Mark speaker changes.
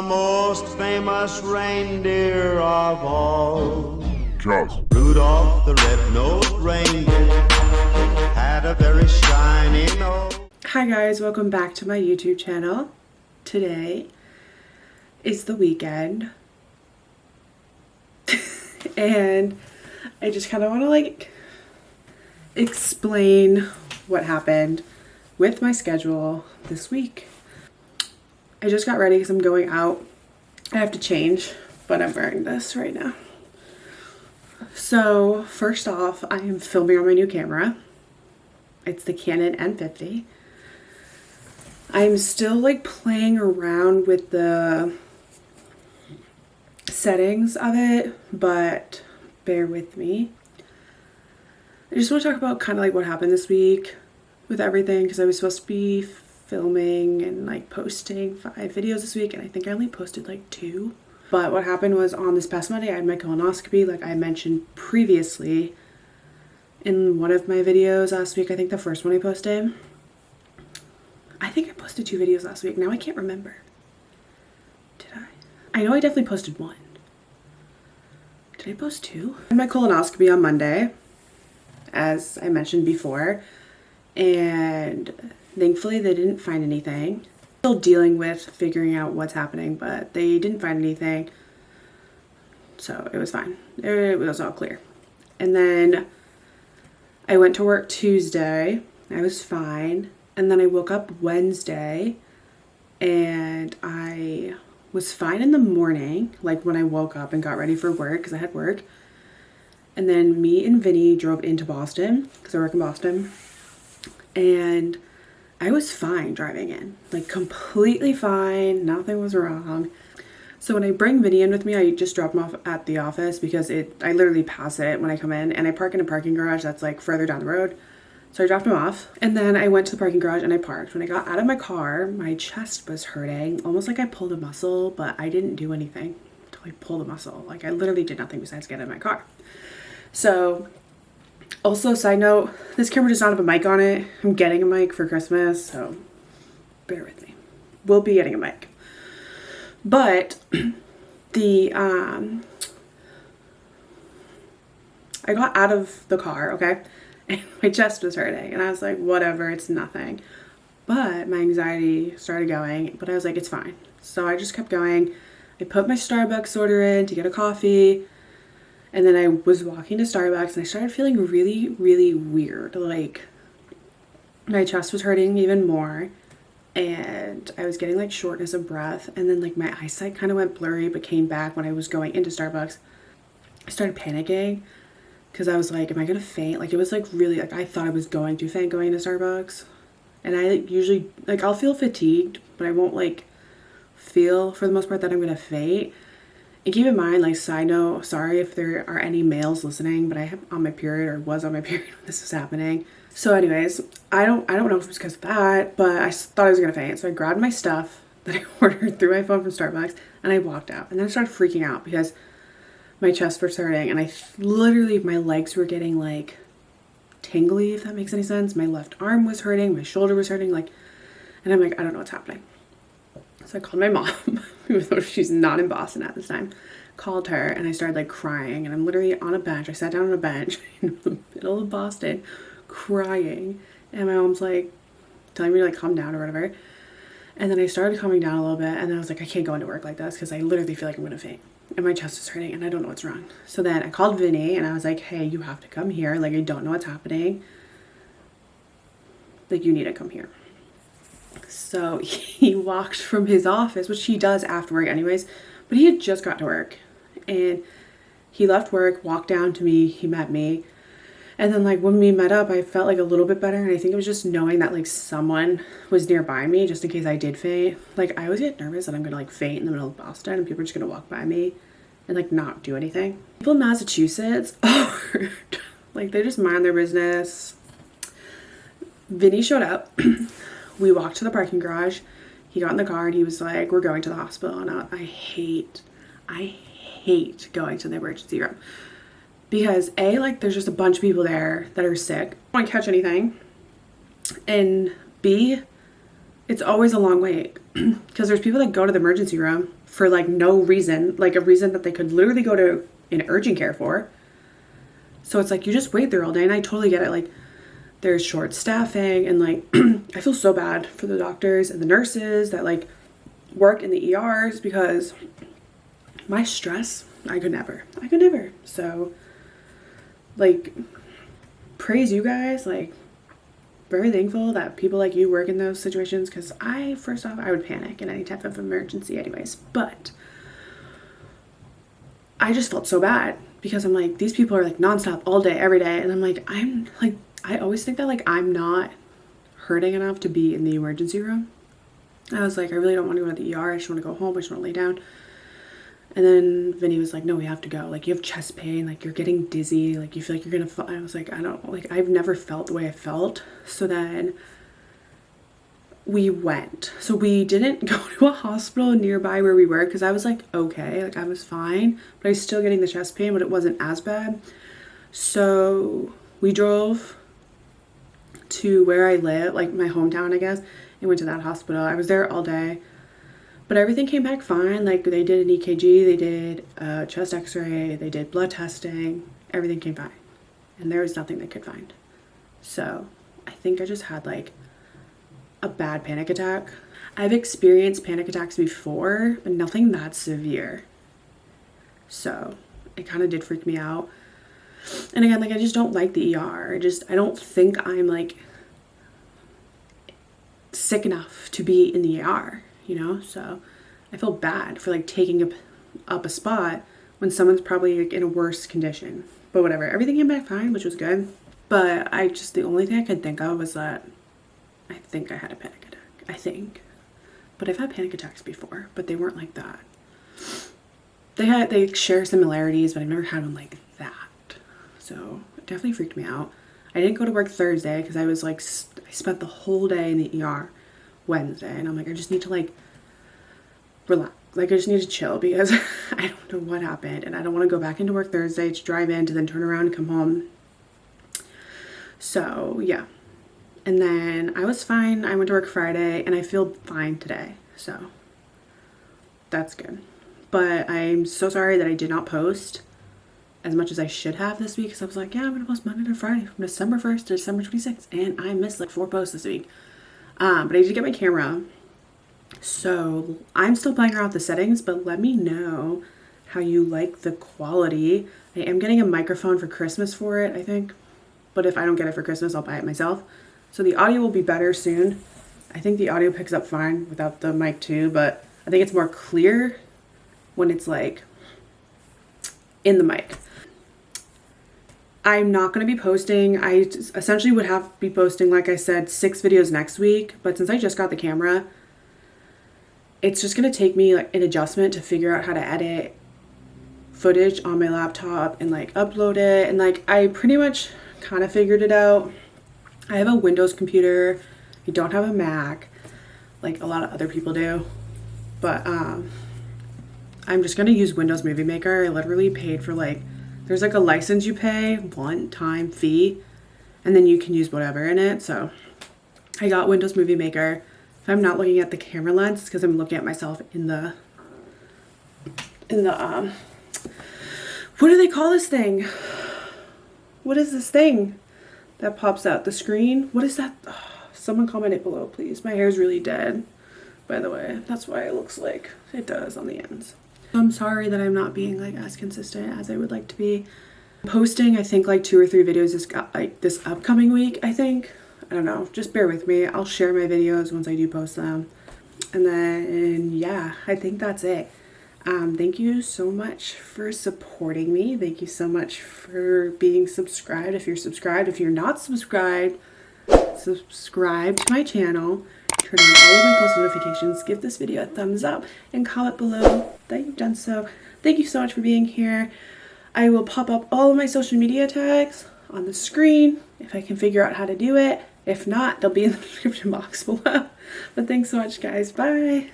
Speaker 1: the most famous reindeer of all.
Speaker 2: Charles.
Speaker 1: Rudolph the red-nosed reindeer had a very shiny nose.
Speaker 3: Hi guys, welcome back to my YouTube channel. Today is the weekend and I just kind of want to explain what happened with my schedule this week. I just got ready because I'm going out. I have to change, but I'm wearing this right now. So first off, I am filming on my new camera. It's the Canon N50. I'm still playing around with the settings of it, but bear with me. I just want to talk about kind of what happened this week with everything, because I was supposed to be filming and posting 5 videos this week, and I think I only posted 2. But what happened was, on this past Monday I had my colonoscopy, like I mentioned previously in one of my videos last week. I think the first one I posted. I think I posted 2 videos last week. Now I can't remember. Did I? I know I definitely posted 1. Did I post 2? I had my colonoscopy on Monday, as I mentioned before, and thankfully they didn't find anything. Still dealing with figuring out what's happening, but they didn't find anything, so it was fine. It was all clear. And then I went to work Tuesday. I was fine. And then I woke up Wednesday and I was fine in the morning, when I woke up and got ready for work, because I had work. And then me and Vinny drove into Boston, because I work in Boston. And I was fine driving in, completely fine. Nothing was wrong. So when I bring Vinny in with me, I just drop him off at the office, because I literally pass it when I come in, and I park in a parking garage that's further down the road. So I dropped him off, and then I went to the parking garage and I parked. When I got out of my car, my chest was hurting, almost like I pulled a muscle, but I didn't do anything until I pulled a muscle. I literally did nothing besides get out of my car. So, also, side note, this camera does not have a mic on it. I'm getting a mic for Christmas, so bear with me. We'll be getting a mic. But I got out of the car, okay? And my chest was hurting, and I was like, whatever, it's nothing. But my anxiety started going, but I was like, it's fine. So I just kept going. I put my Starbucks order in to get a coffee, and then I was walking to Starbucks, and I started feeling really, really weird. My chest was hurting even more, and I was getting shortness of breath, and then my eyesight kind of went blurry but came back when I was going into Starbucks. I started panicking, because I was like, am I gonna faint? It was really, I thought I was going to faint going into Starbucks. And I usually, I'll feel fatigued, but I won't feel, for the most part, that I'm gonna faint. And keep in mind, side note, sorry if there are any males listening, but I am on my period, or was on my period when this was happening. So anyways, I don't know if it was because of that, but I thought I was gonna faint. So I grabbed my stuff that I ordered through my phone from Starbucks, and I walked out. And then I started freaking out because my chest was hurting, and literally, my legs were getting tingly, if that makes any sense. My left arm was hurting, my shoulder was hurting, and I'm like, I don't know what's happening. So I called my mom, even though she's not in Boston at this time. Called her, and I started crying, and I'm literally on a bench. I sat down on a bench in the middle of Boston, crying, and my mom's telling me to calm down or whatever. And then I started calming down a little bit, and then I was like, I can't go into work like this, because I literally feel like I'm gonna faint. And my chest is hurting, and I don't know what's wrong. So then I called Vinny, and I was like, hey, you have to come here. I don't know what's happening. You need to come here. So he walked from his office, which he does after work anyways, but he had just got to work. And he left work, walked down to me, he met me. And then when we met up, I felt a little bit better. And I think it was just knowing that someone was nearby me, just in case I did faint. I always get nervous that I'm gonna faint in the middle of Boston and people are just gonna walk by me and not do anything. People in Massachusetts are they just mind their business. Vinny showed up. We walked to the parking garage. He got in the car and he was like, we're going to the hospital. And I hate going to the emergency room, because there's just a bunch of people there that are sick. I don't want to catch anything. And B, it's always a long wait because there's people that go to the emergency room for like no reason, like a reason that they could literally go to an urgent care for. So it's like you just wait there all day, and I totally get it. Like there's short staffing, and like I feel so bad for the doctors and the nurses that like work in the ERs, because my stress, I could never. So like praise you guys, like very thankful that people like you work in those situations, because first off, I would panic in any type of emergency anyways, but I just felt so bad because I'm like, these people are like nonstop all day, every day. And I'm like, I always think that like I'm not hurting enough to be in the emergency room. I was like, I really don't want to go to the ER. I just want to go home. I just want to lay down. And then Vinny was like, no, we have to go. Like, you have chest pain. Like, you're getting dizzy. Like, you feel like you're going to fall. I was like, I've never felt the way I felt. So then we went. So we didn't go to a hospital nearby where we were, because I was like, okay, like I was fine, but I was still getting the chest pain, but it wasn't as bad. So we drove to where I live, like my hometown, I guess, and went to that hospital. I was there all day, but everything came back fine. Like they did an EKG, they did a chest x-ray, they did blood testing, everything came fine. And there was nothing they could find. So I think I just had like a bad panic attack. I've experienced panic attacks before, but nothing that severe. So it kind of did freak me out. And again, like I just don't like the ER. I don't think I'm like sick enough to be in the ER, you know? So I feel bad for like taking up a spot when someone's probably like in a worse condition. But whatever, everything came back fine, which was good. But the only thing I could think of was that I think I had a panic attack. I think. But I've had panic attacks before, but they weren't like that. They share similarities, but I've never had one like that. So it definitely freaked me out. I didn't go to work Thursday because I was like, I spent the whole day in the ER Wednesday, and I'm like, I just need to like relax. Like I just need to chill because I don't know what happened, and I don't want to go back into work Thursday to drive in to then turn around and come home. So yeah. And then I was fine. I went to work Friday and I feel fine today. So that's good. But I'm so sorry that I did not post as much as I should have this week, because I was like, yeah, I'm going to post Monday to Friday from December 1st to December 26th. And I missed like 4 posts this week. But I did get my camera. So I'm still playing around with the settings, but let me know how you like the quality. I am getting a microphone for Christmas for it, I think. But if I don't get it for Christmas, I'll buy it myself. So the audio will be better soon. I think the audio picks up fine without the mic too, but I think it's more clear when it's like in the mic. I'm not going to be posting. I essentially would have to be posting, like I said, 6 videos next week. But since I just got the camera, it's just going to take me like an adjustment to figure out how to edit footage on my laptop and like upload it. And like I pretty much kind of figured it out. I have a Windows computer. I don't have a Mac like a lot of other people do. But I'm just going to use Windows Movie Maker. I literally paid for like, there's like a license you pay, one-time fee, and then you can use whatever in it. So I got Windows Movie Maker. If I'm not looking at the camera lens, it's because I'm looking at myself in the what do they call this thing? What is this thing that pops out? The screen? What is that? Oh, someone comment it below, please. My hair is really dead, by the way. That's why it looks like it does on the ends. I'm sorry that I'm not being like as consistent as I would like to be. Posting, I think like 2 or 3 videos this upcoming week, I think. I don't know, just bear with me. I'll share my videos once I do post them. And then, yeah, I think that's it. Thank you so much for supporting me. Thank you so much for being subscribed. If you're subscribed, if you're not subscribed, subscribe to my channel. Turn on all of my post notifications. Give this video a thumbs up and comment below that you've done so. Thank you so much for being here. I will pop up all of my social media tags on the screen if I can figure out how to do it. If not, they'll be in the description box below. But thanks so much, guys. Bye.